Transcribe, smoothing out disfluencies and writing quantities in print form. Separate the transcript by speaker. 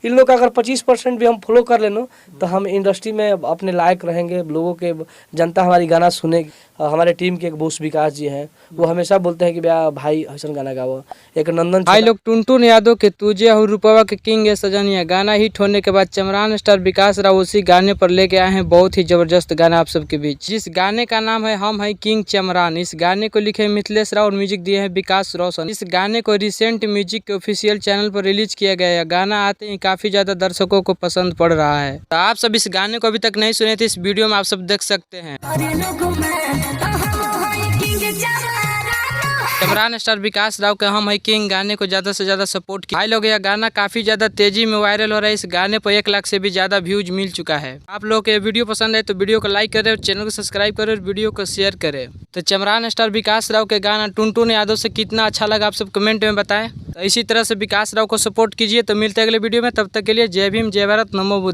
Speaker 1: इन लोग का अगर 25% भी हम फॉलो कर लेना तो हम इंडस्ट्री में अपने लायक रहेंगे, लोगों के जनता हमारी गाना सुनेगी। हमारे टीम के एक बॉस विकास जी हैं, वो हमेशा बोलते हैं कि भैया भाई हसन गाना गाओ। एक नंदन
Speaker 2: भाई लोग टुनटुन यादव के तुझे और रूपवा के किंग है सजनिया गाना हिट होने के बाद चमरान स्टार विकास राव उसी गाने पर लेके आए हैं बहुत ही जबरदस्त गाना आप सबके बीच, जिस गाने का नाम है हम है किंग चमरान। इस गाने को लिखे मिथिलेश राव और म्यूजिक दिए हैं विकास रोशन। इस गाने को रिसेंट म्यूजिक के ऑफिशियल चैनल पर रिलीज किया गया है। गाना आते ही काफी ज्यादा दर्शकों को पसंद पड़ रहा है। तो आप सब इस गाने को अभी तक नहीं सुने थे, इस वीडियो में आप सब देख सकते हैं। चमरान स्टार विकास राव के हम है किंग गाने को ज्यादा से ज्यादा सपोर्ट किया। भाई लोग यह गाना काफी ज्यादा तेजी में वायरल हो रहा है। इस गाने पर 1 लाख से भी ज्यादा व्यूज मिल चुका है। आप लोग को ये वीडियो पसंद है तो वीडियो को लाइक करें और चैनल को सब्सक्राइब करें और वीडियो को शेयर करें। तो चमरान स्टार विकास राव के गाना टुनटुन यादव से कितना अच्छा लगा आप सब कमेंट में बताएं। तो इसी तरह से विकास राव को सपोर्ट कीजिए। तो मिलते हैं अगले वीडियो में, तब तक के लिए जय भीम, जय भारत, नमो बुद्ध।